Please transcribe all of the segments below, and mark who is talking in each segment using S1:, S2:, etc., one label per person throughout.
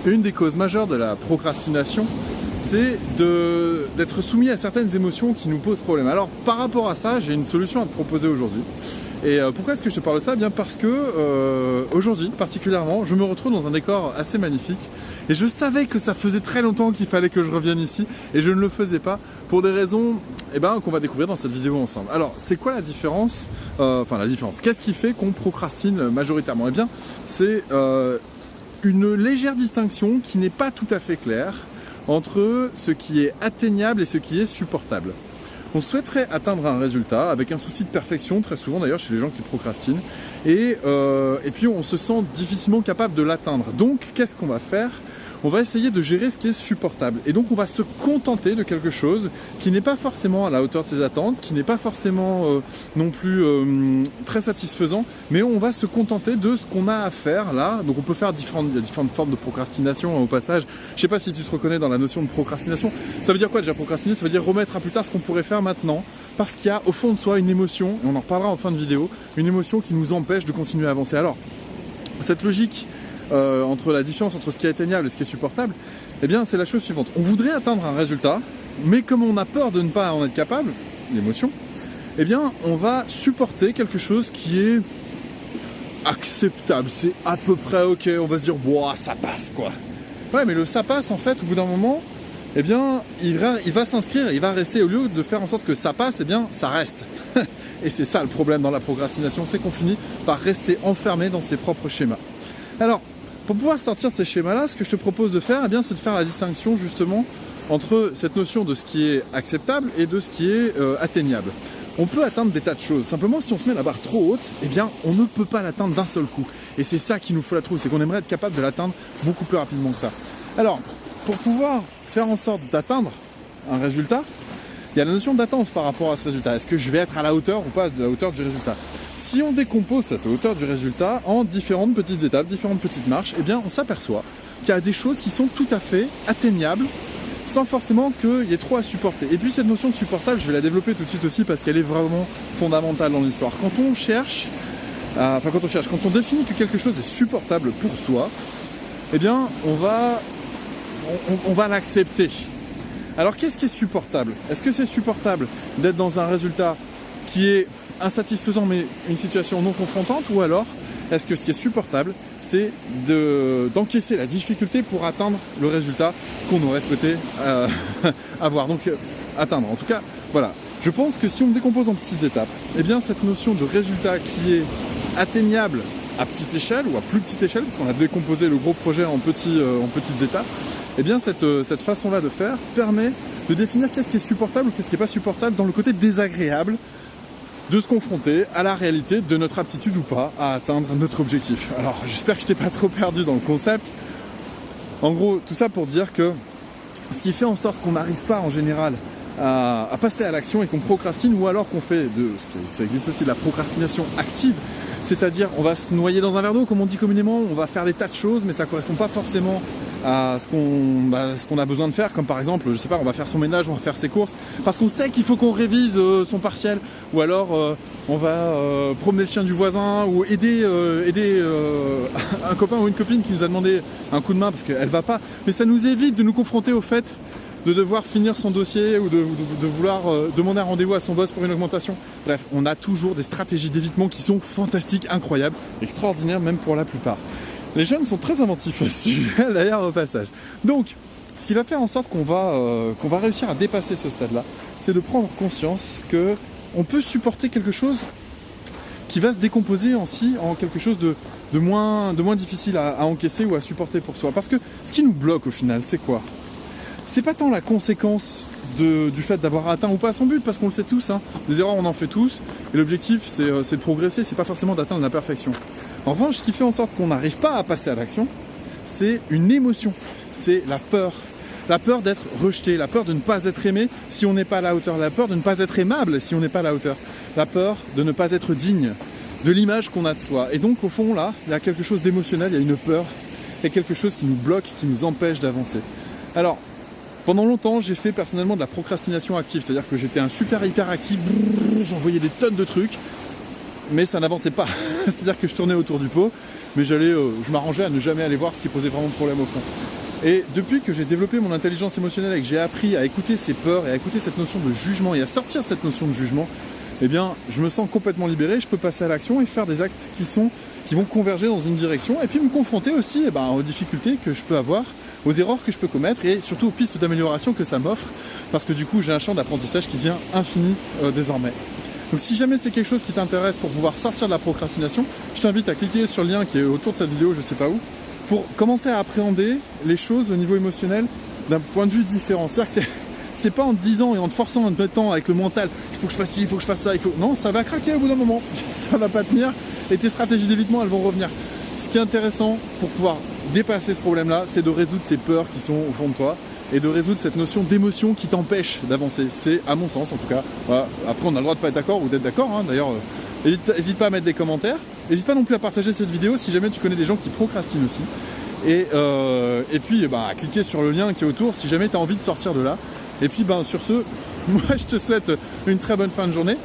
S1: Une des causes majeures de la procrastination, c'est d'être soumis à certaines émotions qui nous posent problème. Alors par rapport à ça, j'ai une solution à te proposer aujourd'hui. Et pourquoi est-ce que je te parle de ça? Bien parce que aujourd'hui, particulièrement, je me retrouve dans un décor assez magnifique. Et je savais que ça faisait très longtemps qu'il fallait que je revienne ici. Et je ne le faisais pas pour des raisons qu'on va découvrir dans cette vidéo ensemble. Alors, c'est quoi la différence? La différence. Qu'est-ce qui fait qu'on procrastine majoritairement? Eh bien, c'est une légère distinction qui n'est pas tout à fait claire entre ce qui est atteignable et ce qui est supportable. On souhaiterait atteindre un résultat avec un souci de perfection, très souvent d'ailleurs chez les gens qui procrastinent, et puis on se sent difficilement capable de l'atteindre. Donc qu'est-ce qu'on va faire? On va essayer de gérer ce qui est supportable. Et donc on va se contenter de quelque chose qui n'est pas forcément à la hauteur de ses attentes, qui n'est pas forcément non plus très satisfaisant, mais on va se contenter de ce qu'on a à faire là. Donc on peut faire différentes formes de procrastination au passage. Je ne sais pas si tu te reconnais dans la notion de procrastination. Ça veut dire quoi déjà procrastiner? Ça veut dire remettre à plus tard ce qu'on pourrait faire maintenant, parce qu'il y a au fond de soi une émotion, et on en reparlera en fin de vidéo, une émotion qui nous empêche de continuer à avancer. Alors, cette logique entre la différence entre ce qui est atteignable et ce qui est supportable, eh bien c'est la chose suivante. On voudrait atteindre un résultat, mais comme on a peur de ne pas en être capable, l'émotion, eh bien on va supporter quelque chose qui est acceptable, c'est à peu près ok, on va se dire boah ça passe quoi. Ouais, mais le ça passe en fait au bout d'un moment, eh bien il va s'inscrire, il va rester, au lieu de faire en sorte que ça passe, eh bien ça reste. Et c'est ça le problème dans la procrastination, c'est qu'on finit par rester enfermé dans ses propres schémas. Alors, pour pouvoir sortir de ces schémas-là, ce que je te propose de faire, eh bien, c'est de faire la distinction justement entre cette notion de ce qui est acceptable et de ce qui est atteignable. On peut atteindre des tas de choses. Simplement, si on se met la barre trop haute, eh bien, on ne peut pas l'atteindre d'un seul coup. Et c'est ça qu'il nous faut la trouver, c'est qu'on aimerait être capable de l'atteindre beaucoup plus rapidement que ça. Alors, pour pouvoir faire en sorte d'atteindre un résultat, il y a la notion d'attente par rapport à ce résultat. Est-ce que je vais être à la hauteur ou pas de la hauteur du résultat? Si on décompose cette hauteur du résultat en différentes petites étapes, différentes petites marches, eh bien on s'aperçoit qu'il y a des choses qui sont tout à fait atteignables sans forcément qu'il y ait trop à supporter. Et puis cette notion de supportable, je vais la développer tout de suite aussi parce qu'elle est vraiment fondamentale dans l'histoire. Quand on définit que quelque chose est supportable pour soi, eh bien on va l'accepter. Alors qu'est-ce qui est supportable? Est-ce que c'est supportable d'être dans un résultat qui est insatisfaisant mais une situation non confrontante, ou alors est-ce que ce qui est supportable c'est d'encaisser la difficulté pour atteindre le résultat qu'on aurait souhaité avoir, donc atteindre en tout cas, voilà. Je pense que si on décompose en petites étapes, eh bien cette notion de résultat qui est atteignable à petite échelle ou à plus petite échelle, parce qu'on a décomposé le gros projet en petites étapes, eh bien cette façon-là de faire permet de définir qu'est-ce qui est supportable ou qu'est-ce qui n'est pas supportable dans le côté désagréable de se confronter à la réalité de notre aptitude ou pas à atteindre notre objectif. Alors j'espère que je t'ai pas trop perdu dans le concept. En gros, tout ça pour dire que ce qui fait en sorte qu'on n'arrive pas en général à passer à l'action et qu'on procrastine, ou alors qu'on fait ça existe aussi de la procrastination active, c'est-à-dire on va se noyer dans un verre d'eau comme on dit communément, on va faire des tas de choses mais ça correspond pas forcément à ce qu'on a besoin de faire, comme par exemple, je sais pas, on va faire son ménage, on va faire ses courses parce qu'on sait qu'il faut qu'on révise son partiel, ou alors on va promener le chien du voisin, ou aider un copain ou une copine qui nous a demandé un coup de main parce qu'elle va pas, mais ça nous évite de nous confronter au fait de devoir finir son dossier ou de vouloir demander un rendez-vous à son boss pour une augmentation. Bref, on a toujours des stratégies d'évitement qui sont fantastiques, incroyables, extraordinaires même pour la plupart. Les jeunes sont très inventifs aussi, d'ailleurs au passage. Donc, ce qui va faire en sorte qu'on va réussir à dépasser ce stade-là, c'est de prendre conscience qu'on peut supporter quelque chose qui va se décomposer aussi en quelque chose de moins difficile à encaisser ou à supporter pour soi. Parce que ce qui nous bloque au final, c'est quoi? C'est pas tant la conséquence du fait d'avoir atteint ou pas son but, parce qu'on le sait tous, hein. Des erreurs on en fait tous, et l'objectif c'est de progresser, c'est pas forcément d'atteindre la perfection. En revanche, ce qui fait en sorte qu'on n'arrive pas à passer à l'action, c'est une émotion, c'est la peur. La peur d'être rejeté, la peur de ne pas être aimé si on n'est pas à la hauteur, la peur de ne pas être aimable si on n'est pas à la hauteur, la peur de ne pas être digne de l'image qu'on a de soi. Et donc au fond là, il y a quelque chose d'émotionnel, il y a une peur, il y a quelque chose qui nous bloque, qui nous empêche d'avancer. Alors, pendant longtemps, j'ai fait personnellement de la procrastination active, c'est-à-dire que j'étais un super hyper actif, j'envoyais des tonnes de trucs, mais ça n'avançait pas. C'est-à-dire que je tournais autour du pot, mais je m'arrangeais à ne jamais aller voir ce qui posait vraiment problème au fond. Et depuis que j'ai développé mon intelligence émotionnelle et que j'ai appris à écouter ces peurs et à écouter cette notion de jugement et à sortir cette notion de jugement, eh bien, je me sens complètement libéré, je peux passer à l'action et faire des actes qui vont converger dans une direction et puis me confronter aussi aux difficultés que je peux avoir, aux erreurs que je peux commettre et surtout aux pistes d'amélioration que ça m'offre parce que du coup, j'ai un champ d'apprentissage qui devient infini désormais. Donc si jamais c'est quelque chose qui t'intéresse pour pouvoir sortir de la procrastination, je t'invite à cliquer sur le lien qui est autour de cette vidéo, je sais pas où, pour commencer à appréhender les choses au niveau émotionnel d'un point de vue différent. C'est-à-dire que c'est pas en te disant et en te forçant, en te mettant avec le mental, il faut que je fasse ci, il faut que je fasse ça, non, ça va craquer au bout d'un moment, ça va pas tenir et tes stratégies d'évitement elles vont revenir. Ce qui est intéressant pour pouvoir dépasser ce problème-là, c'est de résoudre ces peurs qui sont au fond de toi et de résoudre cette notion d'émotion qui t'empêche d'avancer. C'est à mon sens en tout cas. Voilà. Après on a le droit de pas être d'accord ou d'être d'accord, hein. D'ailleurs n'hésite pas à mettre des commentaires, n'hésite pas non plus à partager cette vidéo si jamais tu connais des gens qui procrastinent aussi. Et puis à cliquer sur le lien qui est autour si jamais tu as envie de sortir de là. Et puis sur ce, moi je te souhaite une très bonne fin de journée.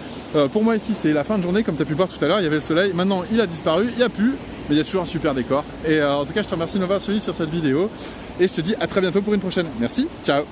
S1: Pour moi ici c'est la fin de journée, comme tu as pu voir tout à l'heure, il y avait le soleil, maintenant il a disparu, il n'y a plus, mais il y a toujours un super décor. Et en tout cas je te remercie de m'avoir suivi sur cette vidéo et je te dis à très bientôt pour une prochaine. Merci, ciao.